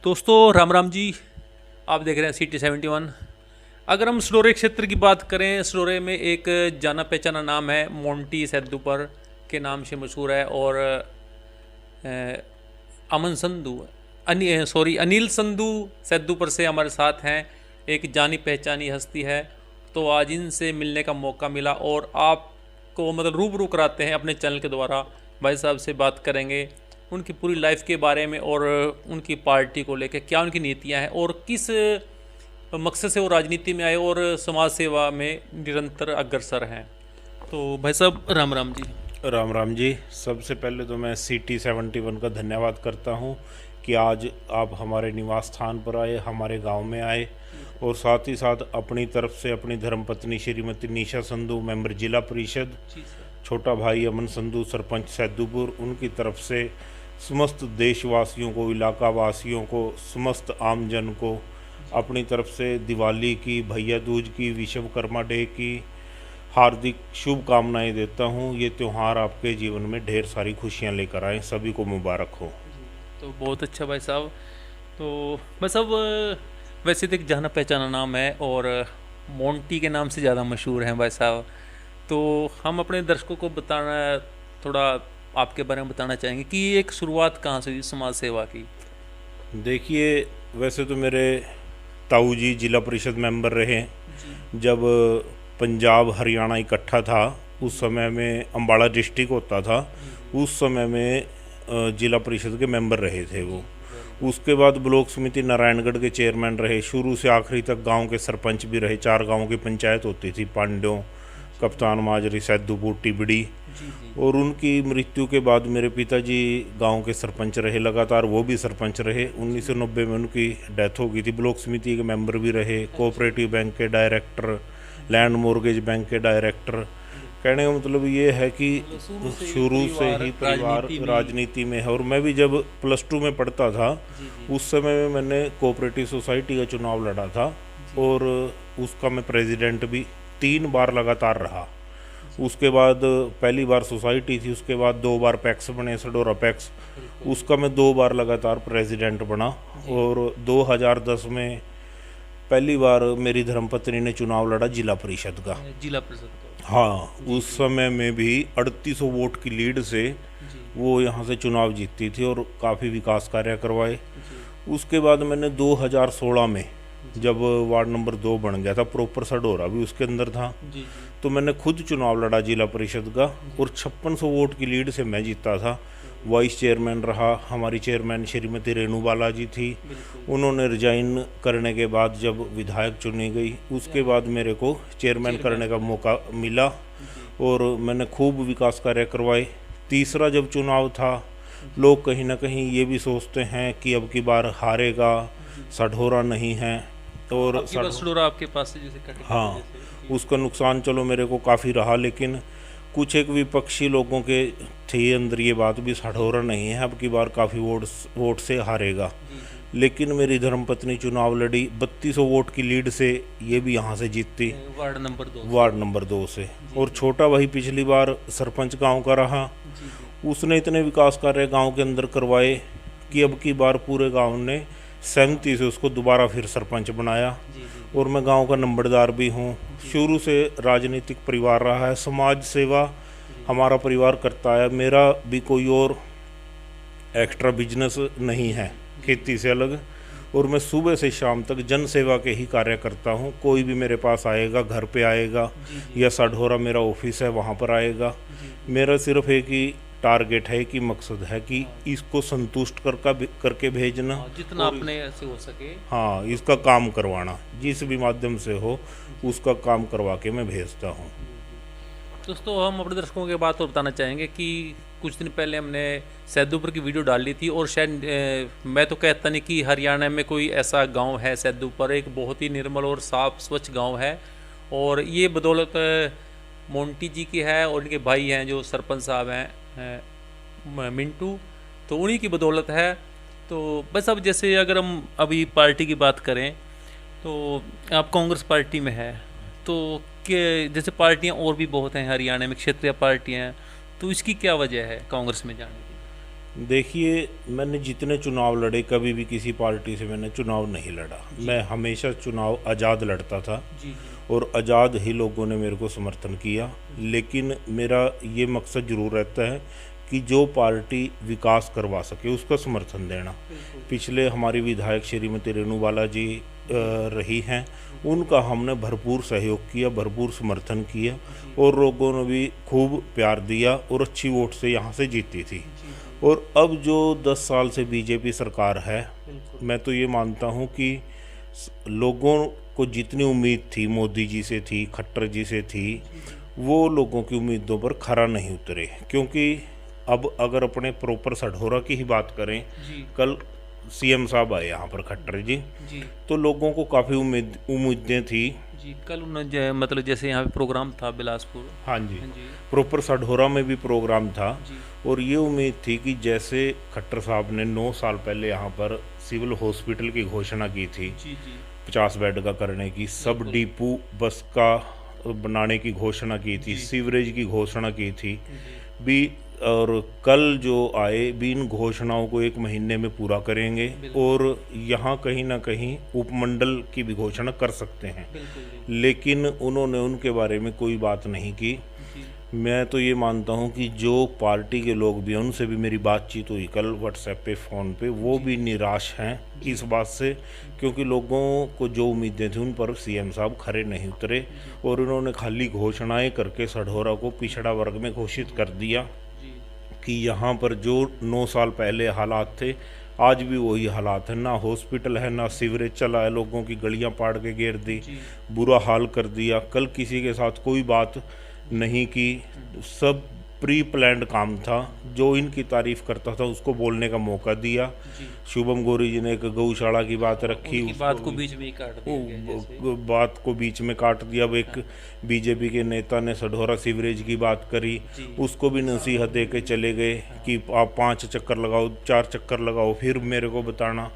दोस्तों राम राम जी। आप देख रहे हैं CT71। अगर हम सलोरे क्षेत्र की बात करें, सलोरे में एक जाना पहचाना नाम है, मोंटी सैदुपर के नाम से मशहूर है। और अमन संधू अनिल संधू सैदुपर से हमारे साथ हैं, एक जानी पहचानी हस्ती है। तो आज इनसे मिलने का मौका मिला और आपको मतलब रूबरू कराते हैं अपने चैनल के द्वारा। भाई साहब से बात करेंगे उनकी पूरी लाइफ के बारे में और उनकी पार्टी को लेकर क्या उनकी नीतियां हैं और किस मकसद से वो राजनीति में आए और समाज सेवा में निरंतर अग्रसर हैं। तो भाई साहब राम राम जी। राम राम जी। सबसे पहले तो मैं CT71 का धन्यवाद करता हूं कि आज आप हमारे निवास स्थान पर आए, हमारे गांव में आए और साथ ही साथ अपनी तरफ से अपनी धर्मपत्नी श्रीमती निशा संधू मेंबर जिला परिषद, छोटा भाई अमन संधू सरपंच सैदुपुर, उनकी तरफ से समस्त देशवासियों को, इलाका वासियों को, समस्त आमजन को अपनी तरफ से दिवाली की, भैया दूज की, विश्वकर्मा डे की हार्दिक शुभकामनाएं देता हूं। ये त्यौहार आपके जीवन में ढेर सारी खुशियां लेकर आए, सभी को मुबारक हो। तो बहुत अच्छा भाई साहब। तो भाई साहब वैसे तो एक जाना पहचाना नाम है और मोंटी के नाम से ज़्यादा मशहूर हैं भाई साहब। तो हम अपने दर्शकों को बताना, थोड़ा आपके बारे में बताना चाहेंगे कि एक शुरुआत कहाँ से हुई समाज सेवा की। देखिए, वैसे तो मेरे ताऊ जी जिला परिषद मेंबर रहे जब पंजाब हरियाणा इकट्ठा था। उस समय में अम्बाड़ा डिस्ट्रिक्ट होता था, उस समय में जिला परिषद के मेंबर रहे थे वो। उसके बाद ब्लॉक समिति नारायणगढ़ के चेयरमैन रहे, शुरू से आखिरी तक गांव के सरपंच भी रहे। 4 गांवों की पंचायत होती थी, पांड्यों, कप्तान माजरी, सैदुपुर, टिबड़ी। और उनकी मृत्यु के बाद मेरे पिताजी गांव के सरपंच रहे लगातार, वो भी सरपंच रहे। 1990 में उनकी डेथ हो गई थी। ब्लॉक समिति के मेंबर भी रहे, कोऑपरेटिव बैंक के डायरेक्टर, लैंड मॉर्गेज बैंक के डायरेक्टर। कहने का मतलब ये है कि शुरू से ही परिवार राजनीति में है। और मैं भी जब +2 में पढ़ता था उस समय में मैंने कोऑपरेटिव सोसाइटी का चुनाव लड़ा था और उसका मैं प्रेसिडेंट भी 3 बार लगातार रहा। उसके बाद पहली बार सोसाइटी थी, उसके बाद 2 बार पैक्स बने, सडोरा पैक्स, उसका मैं 2 बार लगातार प्रेसिडेंट बना। और 2010 में पहली बार मेरी धर्मपत्नी ने चुनाव लड़ा जिला परिषद का। जिला परिषद का, हाँ, उस समय में भी 3800 वोट की लीड से वो यहाँ से चुनाव जीतती थी और काफ़ी विकास कार्य करवाए। उसके बाद मैंने 2016 में जब वार्ड नंबर 2 बन गया था, प्रॉपर सडोरा भी उसके अंदर था, तो मैंने खुद चुनाव लड़ा जिला परिषद का और 5600 वोट की लीड से मैं जीता था। वाइस चेयरमैन रहा, हमारी चेयरमैन श्रीमती रेणु बालाजी थी। उन्होंने रिजाइन करने के बाद जब विधायक चुनी गई, उसके बाद मेरे को चेयरमैन करने का मौका मिला और मैंने खूब विकास कार्य करवाए। तीसरा जब चुनाव था, लोग कहीं ना कहीं ये भी सोचते हैं कि अब की बार हारेगा, सढोरा नहीं है। और सडोरा आपके पास से जैसे हाँ, उसका नुकसान चलो मेरे को काफ़ी रहा, लेकिन कुछ एक विपक्षी लोगों के थे अंदर ये बात भी, सढोरा नहीं है, अब की बार काफ़ी वोट से हारेगा। लेकिन मेरी धर्मपत्नी चुनाव लड़ी 3200 वोट की लीड से, ये भी यहाँ से जीतती, वार्ड नंबर 2 से। और छोटा भाई पिछली बार सरपंच गांव का रहा, उसने इतने विकास कार्य गांव के अंदर करवाए कि अब की बार पूरे गांव ने सहमति से उसको दोबारा फिर सरपंच बनाया। और मैं गांव का नंबरदार भी हूं। शुरू से राजनीतिक परिवार रहा है, समाज सेवा हमारा परिवार करता है। मेरा भी कोई और एक्स्ट्रा बिजनेस नहीं है खेती से अलग, और मैं सुबह से शाम तक जन सेवा के ही कार्य करता हूं। कोई भी मेरे पास आएगा, घर पे आएगा, या सढोरा मेरा ऑफिस है वहां पर आएगा, मेरा सिर्फ एक ही टारगेट है कि मकसद है कि इसको संतुष्ट करके भेजना, जितना अपने से हो सके, हाँ, इसका काम करवाना, जिस भी माध्यम से हो उसका काम करवा के मैं भेजता हूँ। दोस्तों हम अपने दर्शकों के बात और बताना चाहेंगे कि कुछ दिन पहले हमने सैदुपुर की वीडियो डाली थी और शायद मैं तो कहता नहीं कि हरियाणा में कोई ऐसा गांव है। सैदुपुर एक बहुत ही निर्मल और साफ स्वच्छ गांव है और ये बदौलत मोंटी जी की है और इनके भाई हैं जो सरपंच साहब हैं मिंटू, तो उन्हीं की बदौलत है। तो बस अब जैसे अगर हम अभी पार्टी की बात करें तो आप कांग्रेस पार्टी में है, तो कि जैसे पार्टियां और भी बहुत हैं हरियाणा में, क्षेत्रीय पार्टियां हैं, तो इसकी क्या वजह है कांग्रेस में जाने की? देखिए, मैंने जितने चुनाव लड़े कभी भी किसी पार्टी से मैंने चुनाव नहीं लड़ा। मैं हमेशा चुनाव आज़ाद लड़ता था जी और आज़ाद ही लोगों ने मेरे को समर्थन किया। लेकिन मेरा ये मकसद ज़रूर रहता है कि जो पार्टी विकास करवा सके उसका समर्थन देना। पिछले हमारी विधायक श्रीमती रेणु बाला जी रही हैं, उनका हमने भरपूर सहयोग किया, भरपूर समर्थन किया और लोगों ने भी खूब प्यार दिया और अच्छी वोट से यहाँ से जीती थी। और अब जो 10 साल से बीजेपी सरकार है, मैं तो ये मानता हूँ कि लोगों को जितनी उम्मीद थी मोदी जी से थी, खट्टर जी से थी, वो लोगों की उम्मीदों पर खरा नहीं उतरे। क्योंकि अब अगर अपने प्रॉपर सढौरा की ही बात करें, कल सीएम साहब आए यहाँ पर खट्टर जी, तो लोगों को काफ़ी उम्मीदें थी जी। कल उन्होंने मतलब जैसे यहाँ पे प्रोग्राम था बिलासपुर। हाँ जी, प्रॉपर सढौरा में भी प्रोग्राम था और ये उम्मीद थी कि जैसे खट्टर साहब ने 9 साल पहले यहाँ पर सिविल हॉस्पिटल की घोषणा की थी, 50 बेड का करने की, सब डिपो बस का बनाने की घोषणा की थी, सीवरेज की घोषणा की थी भी, और कल जो आए भी इन घोषणाओं को 1 महीने में पूरा करेंगे और यहाँ कहीं ना कहीं उपमंडल की भी घोषणा कर सकते हैं। लेकिन उन्होंने उनके बारे में कोई बात नहीं की। मैं तो ये मानता हूँ कि जो पार्टी के लोग भी हैं, उनसे भी मेरी बातचीत हुई कल व्हाट्सएप पे, फ़ोन पे, वो भी निराश हैं इस बात से, क्योंकि लोगों को जो उम्मीदें थी उन पर सीएम साहब खरे नहीं उतरे और उन्होंने खाली घोषणाएं करके सढौरा को पिछड़ा वर्ग में घोषित कर दिया कि यहाँ पर जो 9 साल पहले हालात थे आज भी वही हालात है। ना हॉस्पिटल है, ना सीवरेज चला है, लोगों की गलियाँ पाड़ के घेर दी, बुरा हाल कर दिया। कल किसी के साथ कोई बात नहीं की, सब प्री प्लान्ड काम था। जो इनकी तारीफ करता था उसको बोलने का मौका दिया। शुभम गोरी जी ने एक गौशाला की बात रखी, बात को बीच में ही काट दिया, बात को बीच में काट दिया। अब एक बीजेपी के नेता ने सढौरा सीवरेज की बात करी, उसको भी नसीहत दे के चले गए कि आप 5 चक्कर लगाओ, 4 चक्कर लगाओ, फिर मेरे को बताना।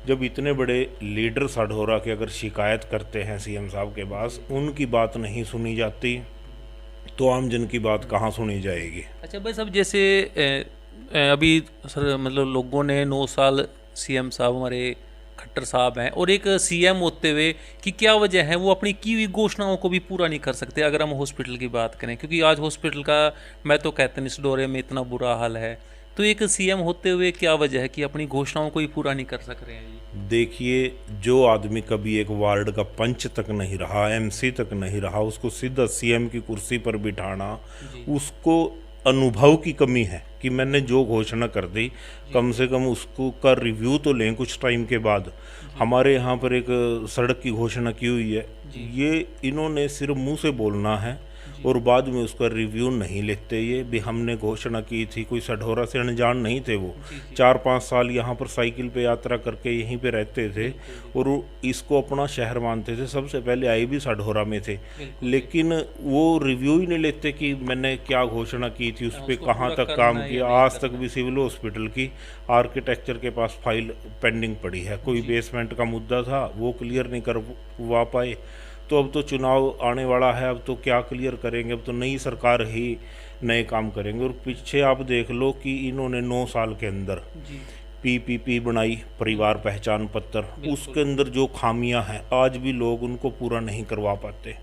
जब इतने बड़े लीडर सढौरा के अगर शिकायत करते हैं सीएम साहब के पास, उनकी बात नहीं सुनी जाती तो आम जन की बात कहाँ सुनी जाएगी। अच्छा भाई साहब, जैसे अभी सर मतलब लोगों ने 9 साल सीएम साहब हमारे खट्टर साहब हैं और एक सीएम होते हुए कि क्या वजह है वो अपनी की हुई घोषणाओं को भी पूरा नहीं कर सकते। अगर हम हॉस्पिटल की बात करें, क्योंकि आज हॉस्पिटल का मैं तो कहते हैं इस दौरे में इतना बुरा हाल है, तो एक सीएम होते हुए क्या वजह है कि अपनी घोषणाओं को ही पूरा नहीं कर सक रहे हैं जी? देखिए, जो आदमी कभी एक वार्ड का पंच तक नहीं रहा, एमसी तक नहीं रहा, उसको सीधा सीएम की कुर्सी पर बिठाना, उसको अनुभव की कमी है कि मैंने जो घोषणा कर दी कम से कम उसको का रिव्यू तो लें कुछ टाइम के बाद। हमारे यहाँ पर एक सड़क की घोषणा की हुई है, ये इन्होंने सिर्फ मुंह से बोलना है और बाद में उसका रिव्यू नहीं लेते। ये भी हमने घोषणा की थी, कोई सढौरा से अनजान नहीं थे वो। 4-5 साल यहाँ पर साइकिल पे यात्रा करके यहीं पे रहते थे और इसको अपना शहर मानते थे। सबसे पहले आए भी सढौरा में थे, लेकिन वो रिव्यू ही नहीं लेते कि मैंने क्या घोषणा की थी, उस पर कहाँ तक काम किया। आज तक भी सिविल हॉस्पिटल की आर्किटेक्चर के पास फाइल पेंडिंग पड़ी है। कोई बेसमेंट का मुद्दा था, वो क्लियर नहीं करवा पाए। तो अब तो चुनाव आने वाला है, अब तो क्या क्लियर करेंगे, अब तो नई सरकार ही नए काम करेंगे। और पीछे आप देख लो कि इन्होंने 9 साल के अंदर पीपीपी बनाई, परिवार पहचान पत्र, उसके अंदर जो खामियां हैं आज भी लोग उनको पूरा नहीं करवा पाते।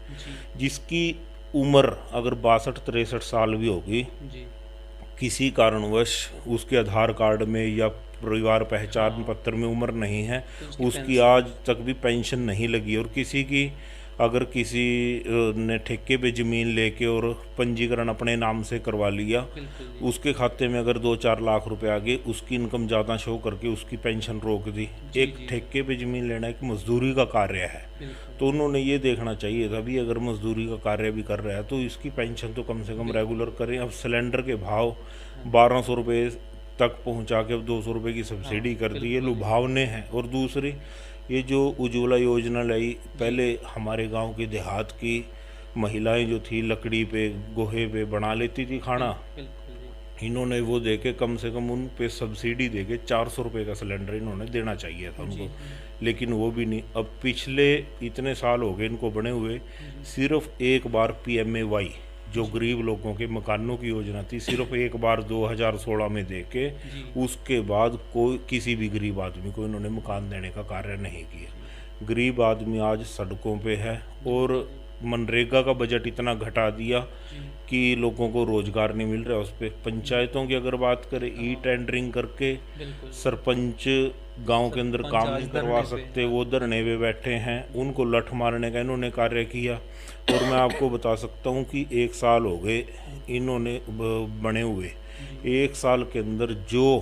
जिसकी उम्र अगर 62-63 साल भी होगी, किसी कारणवश उसके आधार कार्ड में या परिवार पहचान पत्र में उम्र नहीं है, उसकी आज तक भी पेंशन नहीं लगी। और किसी की अगर किसी ने ठेके पे ज़मीन लेके और पंजीकरण अपने नाम से करवा लिया, उसके खाते में अगर 2-4 लाख रुपए आ गए, उसकी इनकम ज़्यादा शो करके उसकी पेंशन रोक दी। एक ठेके पे ज़मीन लेना एक मजदूरी का कार्य है, तो उन्होंने ये देखना चाहिए था भी अगर मजदूरी का कार्य भी कर रहा है तो इसकी पेंशन तो कम से कम रेगुलर करें। अब सिलेंडर के भाव 1200 रुपये तक पहुँचा के अब 200 रुपये की सब्सिडी कर दी, ये लुभावने हैं। और दूसरी, ये जो उज्ज्वला योजना लाई, पहले हमारे गांव की देहात की महिलाएं जो थी लकड़ी पे गोहे पे बना लेती थी खाना, इन्होंने वो देके कम से कम उन पे सब्सिडी देके 400 रुपये का सिलेंडर इन्होंने देना चाहिए था उनको, लेकिन वो भी नहीं। अब पिछले इतने साल हो गए इनको बने हुए, सिर्फ एक बार PMAY जो गरीब लोगों के मकानों की योजना थी, सिर्फ एक बार 2016 में दे के उसके बाद कोई किसी भी गरीब आदमी को इन्होंने मकान देने का कार्य नहीं किया। गरीब आदमी आज सड़कों पे है और मनरेगा का बजट इतना घटा दिया कि लोगों को रोजगार नहीं मिल रहा। उस पर पंचायतों की अगर बात करें, ई टेंडरिंग करके सरपंच गांव के अंदर काम नहीं करवा सकते, वो धरने पे बैठे हैं, उनको लठ मारने का इन्होंने कार्य किया। और मैं आपको बता सकता हूं कि 1 साल हो गए इन्होंने बने हुए, 1 साल के अंदर जो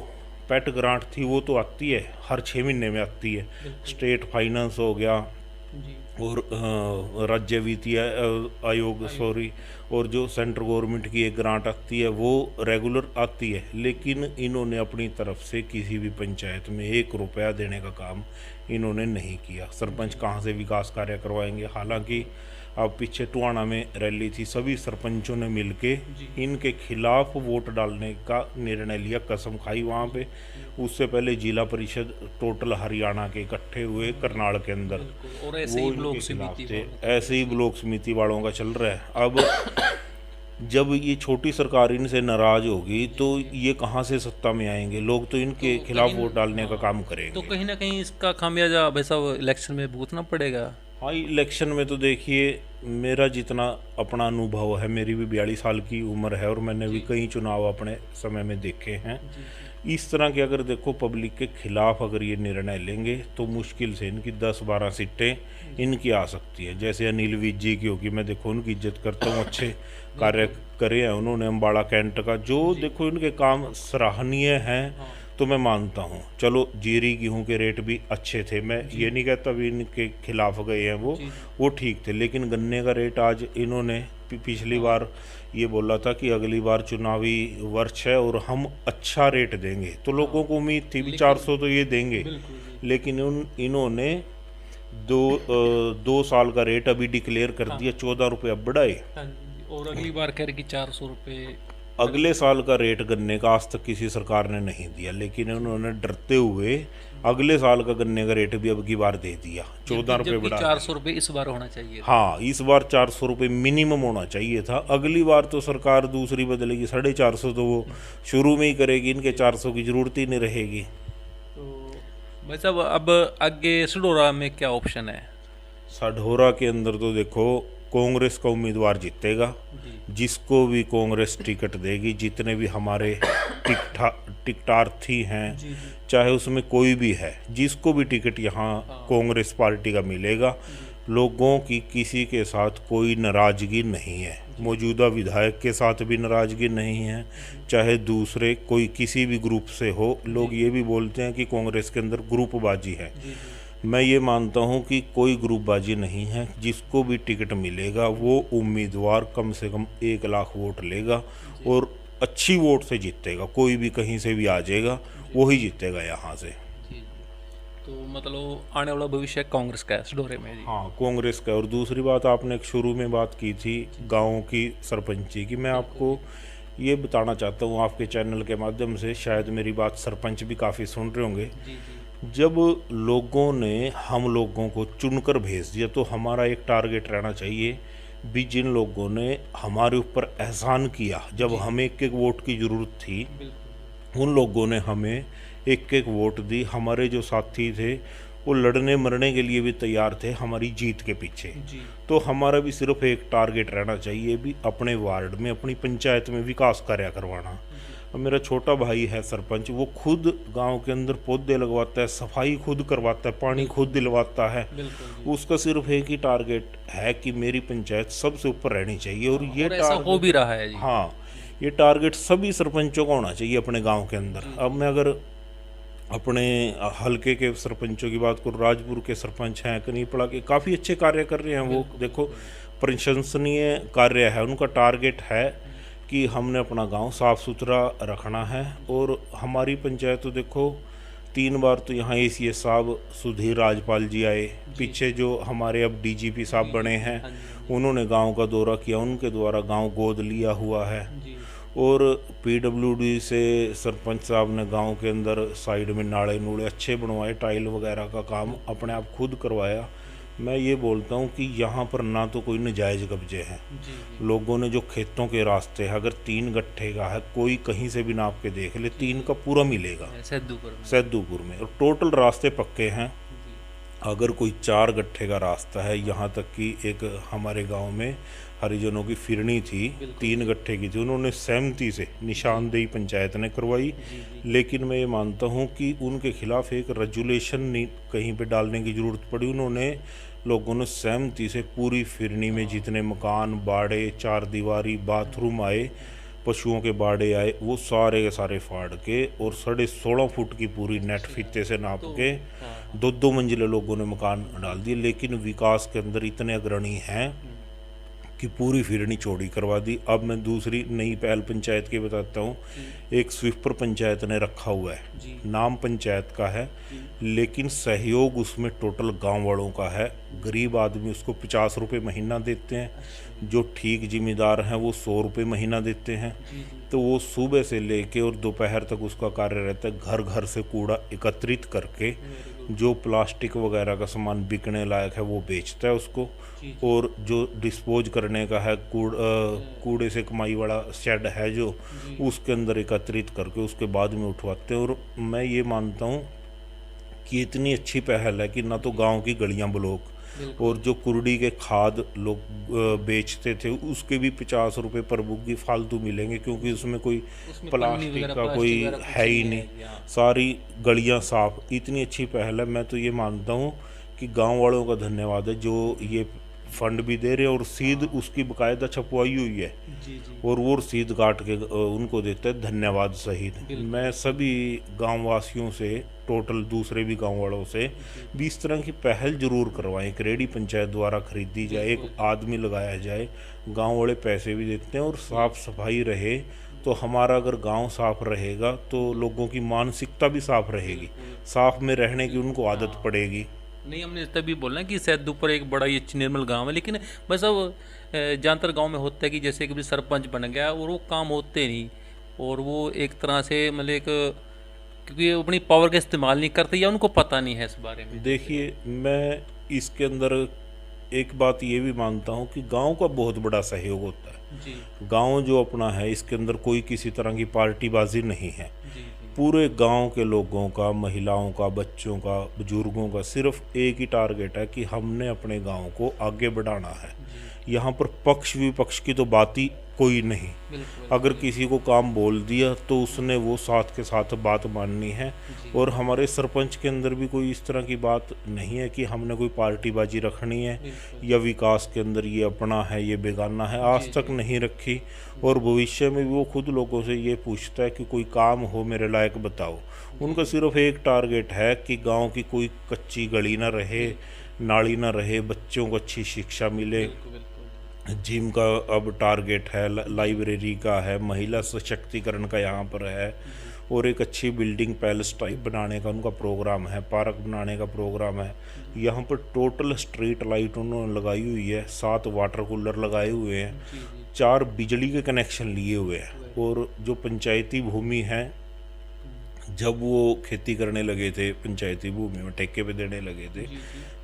पेट ग्रांट थी वो तो आती है, हर 6 महीने में आती है। स्टेट फाइनेंस हो गया और राज्य वित्तीय आयोग और जो सेंट्रल गवर्नमेंट की एक ग्रांट आती है वो रेगुलर आती है। लेकिन इन्होंने अपनी तरफ से किसी भी पंचायत में 1 रुपया देने का काम इन्होंने नहीं किया। सरपंच कहाँ से विकास कार्य करवाएंगे? हालांकि अब पीछे टुआना में रैली थी, सभी सरपंचों ने मिलके इनके खिलाफ वोट डालने का निर्णय लिया, कसम खाई वहाँ पे। उससे पहले जिला परिषद टोटल हरियाणा के इकट्ठे हुए करनाल के अंदर, और ऐसे ही ब्लॉक समिति थे, ऐसे ही ब्लॉक समिति वालों का चल रहा है। अब जब ये छोटी सरकार इनसे नाराज होगी तो ये कहाँ से सत्ता में आएंगे? लोग तो इनके खिलाफ वोट डालने का काम करेंगे। तो कहीं ना कहीं इसका खामियाजा भाई साहब इलेक्शन में भुगतना पड़ेगा। हाँ, इलेक्शन में तो देखिए, मेरा जितना अपना अनुभव है, मेरी भी 42 साल की उम्र है और मैंने भी कई चुनाव अपने समय में देखे हैं। इस तरह के अगर देखो पब्लिक के खिलाफ अगर ये निर्णय लेंगे तो मुश्किल से इनकी 10-12 सीटें इनकी आ सकती है। जैसे अनिल विज जी की होगी, मैं देखो उनकी इज्जत करता हूँ, अच्छे कार्य करे हैं उन्होंने अम्बाड़ा कैंट का, जो देखो इनके काम सराहनीय हैं। तो मैं मानता हूँ, चलो जीरी गेहूँ के रेट भी अच्छे थे, मैं ये नहीं कहता भी इनके खिलाफ गए हैं वो ठीक थे। लेकिन गन्ने का रेट आज इन्होंने पिछली बार ये बोला था कि अगली बार चुनावी वर्ष है और हम अच्छा रेट देंगे, तो लोगों को उम्मीद थी भी 400 तो ये देंगे। लेकिन इन्होंने 2 साल का रेट अभी डिक्लेयर कर दिया, 14 रुपये अब बढ़ाए, और अगली बार कह रहे कि 400 रुपये अगले साल का रेट गन्ने का आज तक किसी सरकार ने नहीं दिया। लेकिन उन्होंने डरते हुए अगले साल का गन्ने का रेट भी अब की बार दे दिया, 14 रुपये बढ़ा। 400 रुपये इस बार होना चाहिए। हाँ, इस बार 400 रुपये मिनिमम होना चाहिए था। अगली बार तो सरकार दूसरी बदलेगी, 450 तो वो शुरू में ही करेगी, इनके 400 की जरूरत ही नहीं रहेगी। तो भाई साहब अब आगे सढौरा में क्या ऑप्शन है? सढौरा के अंदर तो देखो कांग्रेस का उम्मीदवार जीतेगा, जिसको भी कांग्रेस टिकट देगी, जितने भी हमारे टिकटार्थी हैं, चाहे उसमें कोई भी है, जिसको भी टिकट यहाँ कांग्रेस पार्टी का मिलेगा, लोगों की किसी के साथ कोई नाराजगी नहीं है। मौजूदा विधायक के साथ भी नाराजगी नहीं है, चाहे दूसरे कोई किसी भी ग्रुप से हो। लोग ये भी बोलते हैं कि कांग्रेस के अंदर ग्रुपबाजी है, मैं ये मानता हूँ कि कोई ग्रुपबाजी नहीं है। जिसको भी टिकट मिलेगा वो उम्मीदवार कम से कम 1 लाख वोट लेगा और अच्छी वोट से जीतेगा। कोई भी कहीं से भी आ जाएगा, वही जीतेगा यहाँ से। तो मतलब आने वाला भविष्य कांग्रेस का है सढौरे में जी? हाँ, कांग्रेस का। और दूसरी बात, आपने एक शुरू में बात की थी गाँव की सरपंची की, मैं आपको ये बताना चाहता हूँ आपके चैनल के माध्यम से, शायद मेरी बात सरपंच भी काफ़ी सुन रहे होंगे। जब लोगों ने हम लोगों को चुनकर भेज दिया तो हमारा एक टारगेट रहना चाहिए भी, जिन लोगों ने हमारे ऊपर एहसान किया, जब हमें 1-1 वोट की ज़रूरत थी, उन लोगों ने हमें 1-1 वोट दी। हमारे जो साथी थे वो लड़ने मरने के लिए भी तैयार थे हमारी जीत के पीछे। तो हमारा भी सिर्फ एक टारगेट रहना चाहिए भी, अपने वार्ड में, अपनी पंचायत में विकास कार्य करवाना। अब मेरा छोटा भाई है सरपंच, वो खुद गांव के अंदर पौधे लगवाता है, सफाई खुद करवाता है, पानी खुद दिलवाता है। उसका सिर्फ एक ही टारगेट है कि मेरी पंचायत सबसे ऊपर रहनी चाहिए, और ये टारगेट हो भी रहा है जी। हाँ, ये टारगेट सभी सरपंचों का होना चाहिए अपने गांव के अंदर। अब मैं अगर अपने हलके के सरपंचों की बात करूँ, राजपुर के सरपंच हैं, कनीपड़ा के, काफ़ी अच्छे कार्य कर रहे हैं वो, देखो प्रशंसनीय कार्य है उनका। टारगेट है कि हमने अपना गांव साफ़ सुथरा रखना है। और हमारी पंचायत तो देखो 3 बार तो यहाँ ACS साहब सुधीर राजपाल जी आए, पीछे जो हमारे अब DGP साहब बने हैं उन्होंने गांव का दौरा किया, उनके द्वारा गांव गोद लिया हुआ है। और PWD से सरपंच साहब ने गांव के अंदर साइड में नाले नूले अच्छे बनवाए, टाइल वगैरह का काम अपने आप खुद करवाया। मैं ये बोलता हूँ कि यहाँ पर ना तो कोई नाजायज़ कब्जे हैं। लोगों ने जो खेतों के रास्ते हैं, अगर 3 गट्ठे का है, कोई कहीं से भी नाप के देख ले 3 का पूरा मिलेगा सैदूपुर में, और टोटल रास्ते पक्के हैं। अगर कोई 4 गट्ठे का रास्ता है, यहाँ तक कि एक हमारे गांव में हरिजनों की फिरनी थी, 3 गट्ठे की थी, उन्होंने सहमति से निशानदेही पंचायत ने करवाई। लेकिन मैं ये मानता हूँ कि उनके खिलाफ एक रेजुलेशन नहीं कहीं पे डालने की ज़रूरत पड़ी। उन्होंने लोगों ने सहमति से पूरी फिरनी में जितने मकान, बाड़े, 4 दीवारी, बाथरूम आए, पशुओं के बाड़े आए, वो सारे के सारे फाड़ के और 16.5 फुट की पूरी नेट फीते से नाप के 2-2 मंजिले लोगों ने मकान डाल दिए। लेकिन विकास के अंदर इतने अग्रणी हैं कि पूरी फिरनी चौड़ी करवा दी। अब मैं दूसरी नई पहल पंचायत की बताता हूँ। एक स्वीपर पंचायत ने रखा हुआ है, नाम पंचायत का है, लेकिन सहयोग उसमें टोटल गांव वालों का है। गरीब आदमी उसको 50 रुपये महीना देते हैं, जो ठीक जिम्मेदार हैं वो 100 रुपये महीना देते हैं। तो वो सुबह से लेके और दोपहर तक उसका कार्य रहता है, घर घर से कूड़ा एकत्रित करके जो प्लास्टिक वगैरह का सामान बिकने लायक है वो बेचता है उसको, और जो डिस्पोज करने का है कूड़े से कमाई वाला शेड है जो, उसके अंदर एकत्रित करके उसके बाद में उठवाते हैं। और मैं ये मानता हूँ कि इतनी अच्छी पहल है कि ना तो गांव की गलियां ब्लॉक, और जो कुर्डी के खाद लोग बेचते थे उसके भी 50 रुपये पर बुग्गी फालतू मिलेंगे, क्योंकि उसमें कोई प्लास्टिक का कोई है ही नहीं, सारी गलियां साफ। इतनी अच्छी पहल है। मैं तो ये मानता हूँ कि गांव वालों का धन्यवाद है जो ये फंड भी दे रहे हैं, और रसीद उसकी बाकायदा छपवाई हुई है, और वो रसीद काट के उनको देता है धन्यवाद सहित। मैं सभी गांव वासियों से, टोटल दूसरे भी गांव वालों से भी इस तरह की पहल जरूर करवाएं। एक रेडी पंचायत द्वारा खरीदी जाए, एक आदमी लगाया जाए, गांव वाले पैसे भी देते हैं, और साफ सफाई रहे तो हमारा अगर गांव साफ रहेगा तो लोगों की मानसिकता भी साफ रहेगी, साफ में रहने की उनको आदत पड़ेगी। नहीं, हमने तभी बोलना कि सैदूपुर एक बड़ा ही अच्छी निर्मल गांव है, लेकिन बस अब ज़्यादातर गांव में होता है कि जैसे कभी सरपंच बन गया और वो काम होते नहीं, और वो एक तरह से मतलब एक, क्योंकि वो अपनी पावर का इस्तेमाल नहीं करते या उनको पता नहीं है इस बारे में। देखिए, मैं इसके अंदर एक बात ये भी मानता हूँ कि गांव का बहुत बड़ा सहयोग होता है। गांव जो अपना है, इसके अंदर कोई किसी तरह की पार्टीबाजी नहीं है। पूरे गांव के लोगों का, महिलाओं का, बच्चों का, बुजुर्गों का सिर्फ एक ही टारगेट है कि हमने अपने गांव को आगे बढ़ाना है। यहाँ पर पक्ष विपक्ष की तो बात ही कोई नहीं। अगर किसी को काम बोल दिया तो उसने वो साथ के साथ बात माननी है। और हमारे सरपंच के अंदर भी कोई इस तरह की बात नहीं है कि हमने कोई पार्टीबाजी रखनी है या विकास के अंदर ये अपना है ये बेगाना है, आज तक नहीं रखी। और भविष्य में भी वो खुद लोगों से ये पूछता है कि कोई काम हो मेरे लायक बताओ। उनका सिर्फ एक टारगेट है कि गाँव की कोई कच्ची गली ना रहे, नाली ना रहे, बच्चों को अच्छी शिक्षा मिले। जिम का अब टारगेट है, लाइब्रेरी का है, महिला सशक्तिकरण का यहाँ पर है, और एक अच्छी बिल्डिंग पैलेस टाइप बनाने का उनका प्रोग्राम है, पार्क बनाने का प्रोग्राम है। यहाँ पर टोटल स्ट्रीट लाइट उन्होंने लगाई हुई है, 7 वाटर कूलर लगाए हुए हैं, 4 बिजली के कनेक्शन लिए हुए हैं। और जो पंचायती भूमि है, जब वो खेती करने लगे थे पंचायती भूमि में, ठेके पे देने लगे थे,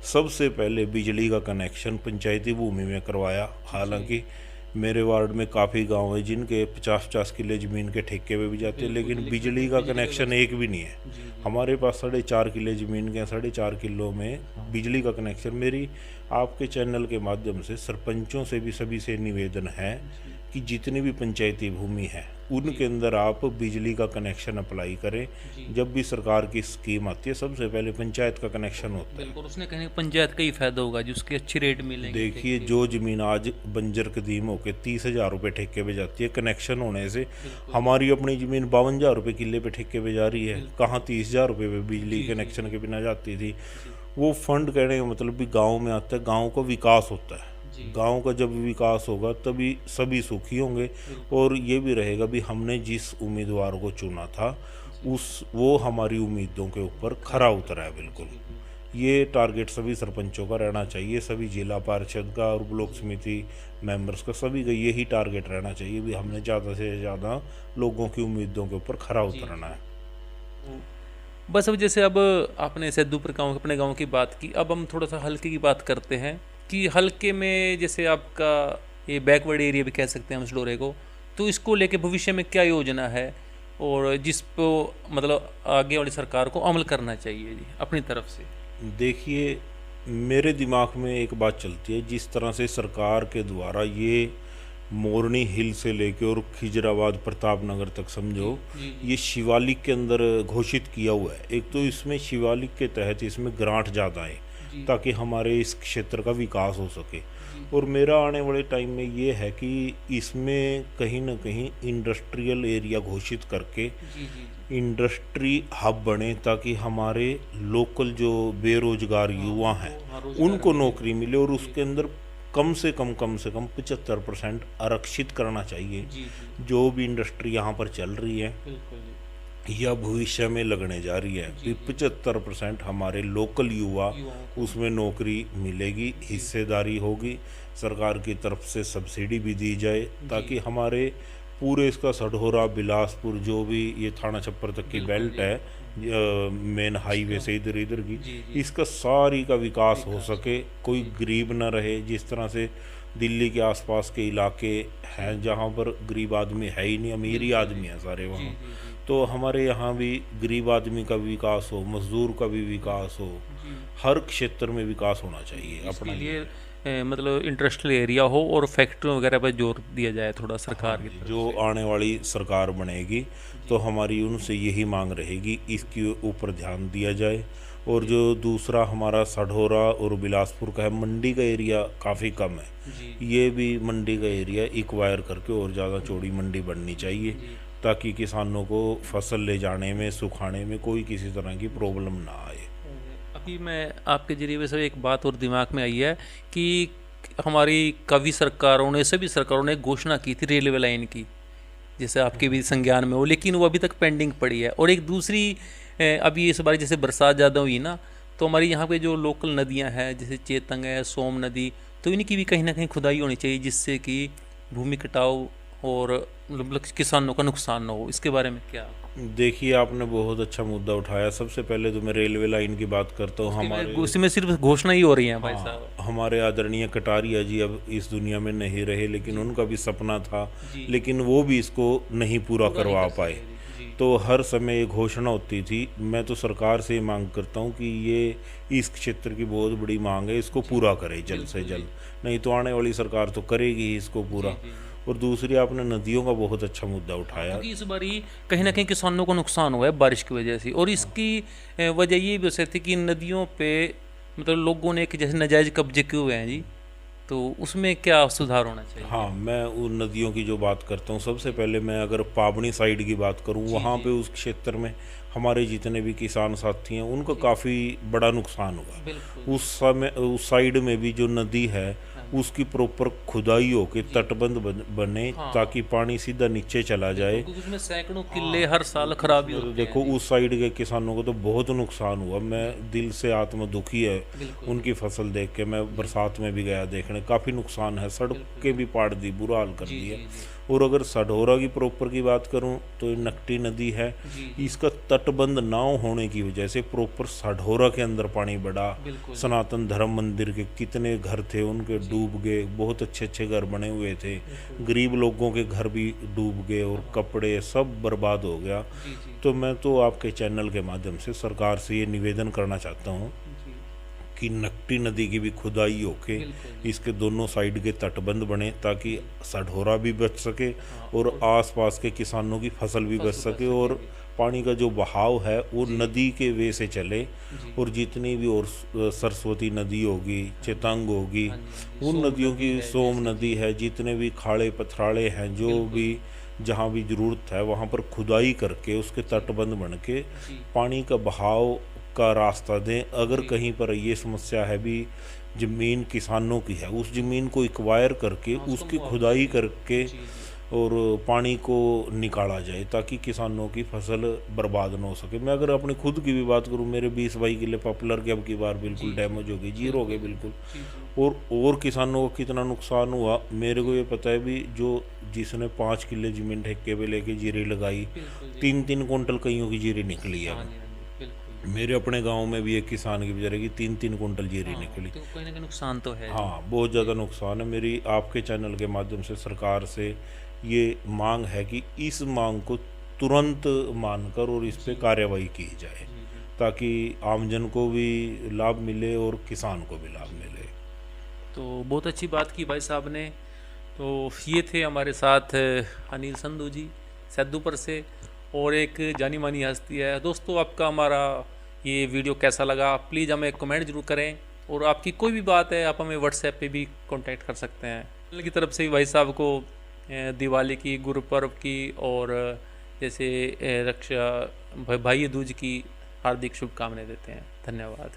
सबसे पहले बिजली का कनेक्शन पंचायती भूमि में करवाया। हालांकि मेरे वार्ड में काफ़ी गांव हैं जिनके 50-50 किले ज़मीन के ठेके पे भी जाते हैं, लेकिन बिजली का कनेक्शन एक भी नहीं है। हमारे पास 4.5 किले ज़मीन के 4.5 किलो में बिजली का कनेक्शन। मेरी आपके चैनल के माध्यम से सरपंचों से भी सभी से निवेदन है कि जितनी भी पंचायती भूमि है उनके अंदर आप बिजली का कनेक्शन अप्लाई करें। जब भी सरकार की स्कीम आती है सबसे पहले पंचायत का कनेक्शन होता है। बिल्कुल, उसने कहीं पंचायत का ही फायदा होगा जिसके अच्छी रेट मिलेंगे। देखिए, जो ज़मीन आज बंजर कदीम होकर 30,000 रुपये ठेके पे जाती है कनेक्शन होने से, हमारी अपनी ज़मीन 52,000 रुपये किले पे ठेके पे जा रही है। कहाँ 30,000 रुपये पे बिजली कनेक्शन के बिना जाती थी। वो फंड कहने का मतलब भी गाँव में आता है, गाँव का विकास होता है। गांव का जब विकास होगा तभी सभी सुखी होंगे, और ये भी रहेगा भी हमने जिस उम्मीदवार को चुना था वो हमारी उम्मीदों के ऊपर खरा उतरा है। बिल्कुल, ये टारगेट सभी सरपंचों का रहना चाहिए, सभी जिला पार्षद का और ब्लॉक समिति मेंबर्स का, सभी का यही टारगेट रहना चाहिए भी हमने ज़्यादा से ज़्यादा लोगों की उम्मीदों के ऊपर खरा उतरना है। बस अब जैसे अब आपने सैदुपुर गाँव अपने गांव की बात की, अब हम थोड़ा सा हल्के की बात करते हैं कि हल्के में जैसे आपका ये बैकवर्ड एरिया भी कह सकते हैं हम सडोरे को, तो इसको लेके भविष्य में क्या योजना है और जिस पे मतलब आगे वाली सरकार को अमल करना चाहिए जी अपनी तरफ से? देखिए, मेरे दिमाग में एक बात चलती है, जिस तरह से सरकार के द्वारा ये मोरनी हिल से लेके और खिजराबाद प्रताप नगर तक समझो, ये शिवालिक के अंदर घोषित किया हुआ है। एक तो इसमें शिवालिक के तहत इसमें ग्रांट ज़्यादा है ताकि हमारे इस क्षेत्र का विकास हो सके। और मेरा आने वाले टाइम में ये है कि इसमें कहीं ना कहीं इंडस्ट्रियल एरिया घोषित करके इंडस्ट्री हब बने ताकि हमारे लोकल जो बेरोजगार युवा हैं उनको नौकरी मिले, और उसके अंदर कम से कम 75% आरक्षित करना चाहिए। जो भी इंडस्ट्री यहाँ पर चल रही है या भविष्य में लगने जा रही है, 75% हमारे लोकल युवा उसमें नौकरी मिलेगी, हिस्सेदारी होगी, सरकार की तरफ से सब्सिडी भी दी जाए ताकि हमारे पूरे इसका सढौरा बिलासपुर जो भी ये थाना छप्पर तक की बेल्ट है मेन हाईवे से इधर इधर की, इसका सारी का विकास हो सके, कोई गरीब न रहे। जिस तरह से दिल्ली के आसपास के इलाके हैं जहाँ पर गरीब आदमी है ही नहीं, अमीर ही आदमी है सारे वहाँ, तो हमारे यहाँ भी गरीब आदमी का भी विकास हो, मजदूर का भी विकास हो, हर क्षेत्र में विकास होना चाहिए। अपने लिए मतलब इंडस्ट्रियल एरिया हो और फैक्ट्री वगैरह पर जोर दिया जाए थोड़ा सरकार की तरफ जो आने वाली सरकार बनेगी तो हमारी उनसे यही मांग रहेगी, इसके ऊपर ध्यान दिया जाए। और जो दूसरा हमारा सढौरा और बिलासपुर का है, मंडी का एरिया काफ़ी कम है, ये भी मंडी का एरिया एक्वायर करके और ज़्यादा चौड़ी मंडी बननी चाहिए ताकि किसानों को फसल ले जाने में, सुखाने में कोई किसी तरह की प्रॉब्लम ना आए। अभी मैं आपके जरिए में सर एक बात और दिमाग में आई है कि हमारी कवि सरकारों ने, सभी सरकारों ने घोषणा की थी रेलवे लाइन की, जैसे आपके भी संज्ञान में हो, लेकिन वो अभी तक पेंडिंग पड़ी है। और एक दूसरी अभी इस बार जैसे बरसात ज़्यादा हुई ना, तो हमारी यहाँ पे जो लोकल नदियाँ हैं जैसे चेतंग है, सोम नदी, तो इनकी भी कहीं ना कहीं खुदाई होनी चाहिए जिससे कि भूमि कटाव और मतलब किसानों का नुकसान न हो। इसके बारे में क्या? देखिए, आपने बहुत अच्छा मुद्दा उठाया। सबसे पहले तो मैं रेलवे लाइन की बात करता हूँ। हमारे उसमें सिर्फ घोषणा ही हो रही है भाई साहब। हमारे आदरणीय कटारिया जी अब इस दुनिया में नहीं रहे, लेकिन उनका भी सपना था, लेकिन वो भी इसको नहीं पूरा करवा पाए। तो हर समय ये घोषणा होती थी। मैं तो सरकार से मांग करता हूँ कि ये इस क्षेत्र की बहुत बड़ी मांग है, इसको पूरा करे जल्द से जल्द, नहीं तो आने वाली सरकार तो करेगी ही इसको पूरा। और दूसरी आपने नदियों का बहुत अच्छा मुद्दा उठाया, क्योंकि इस बार कहीं ना कहीं किसानों को नुकसान हुआ है बारिश की वजह से, और इसकी वजह ये भी हो सकती है कि नदियों पे मतलब लोगों ने जैसे नाजायज कब्जे किए हुए हैं जी, तो उसमें क्या सुधार होना चाहिए? हाँ, मैं उन नदियों की जो बात करता हूँ, सबसे पहले मैं अगर पावनी साइड की बात करूँ, वहाँ पे उस क्षेत्र में हमारे जितने भी किसान साथी हैं उनका काफ़ी बड़ा नुकसान हुआ। उस समय उस साइड में भी जो नदी है उसकी प्रॉपर खुदाई हो के तटबंध बने ताकि पानी सीधा नीचे चला जाए। उसमें सैकड़ों किले हर साल खराबी होती है। देखो, उस साइड के किसानों को तो बहुत नुकसान हुआ। मैं दिल से आत्मा दुखी है उनकी फसल देख के। मैं बरसात में भी गया देखने, काफ़ी नुकसान है, सड़कें भी पाड़ दी, बुरा हाल कर दिया। और अगर सढौरा की प्रॉपर की बात करूं तो नकटी नदी है, इसका तटबंध ना होने की वजह से प्रॉपर सढौरा के अंदर पानी बढ़ा। सनातन धर्म मंदिर के कितने घर थे उनके डूब गए, बहुत अच्छे अच्छे घर बने हुए थे, गरीब लोगों के घर भी डूब गए और कपड़े सब बर्बाद हो गया। तो मैं तो आपके चैनल के माध्यम से सरकार से ये निवेदन करना चाहता हूँ कि नकटी नदी की भी खुदाई होके इसके दोनों साइड के तटबंध बने ताकि सढौरा भी बच सके और आसपास के किसानों की फसल भी बच सके, और पानी का जो बहाव है वो नदी के वे से चले। और जितनी भी और सरस्वती नदी होगी, चेतंग होगी, उन नदियों की, सोम नदी है, जितने भी खाड़े पथराड़े हैं, जो भी जहाँ भी ज़रूरत है वहाँ पर खुदाई करके उसके तटबंध बन के पानी का बहाव का रास्ता दें। अगर कहीं पर ये समस्या है भी ज़मीन किसानों की है, उस ज़मीन को एक्वायर करके उसकी खुदाई करके और पानी को निकाला जाए ताकि किसानों की फसल बर्बाद ना हो सके। मैं अगर अपनी खुद की भी बात करूं, मेरे 20-22 किले पॉपुलर के अब की बार बिल्कुल डैमेज हो गई, जीरो हो गए बिल्कुल। और किसानों को कितना नुकसान हुआ मेरे को ये पता है भी, जो जिसने 5 किले ज़मीन ठेके पे लेके जीरी लगाई, 3-3 कुंटल कईयों की जीरी निकली है। मेरे अपने गांव में भी एक किसान की बेचारे की 3-3 कुंटल जीरी हाँ, निकली। तो कहीं ना कहीं नुकसान तो है। हाँ, बहुत ज़्यादा नुकसान है। मेरी आपके चैनल के माध्यम से सरकार से ये मांग है कि इस मांग को तुरंत मानकर और इस पे कार्रवाई की जाए, जी जी। ताकि आमजन को भी लाभ मिले और किसान को भी लाभ मिले। तो बहुत अच्छी बात की भाई साहब ने। तो ये थे हमारे साथ अनिल संधू जी सैदूपुर से, और एक जानी मानी हस्ती है। दोस्तों, आपका हमारा ये वीडियो कैसा लगा प्लीज़ हमें कमेंट जरूर करें, और आपकी कोई भी बात है आप हमें व्हाट्सएप पे भी कांटेक्ट कर सकते हैं। चैनल की तरफ से भी भाई साहब को दिवाली की, गुरुपर्व की, और जैसे रक्षा भाई दूज की हार्दिक शुभकामनाएं देते हैं। धन्यवाद।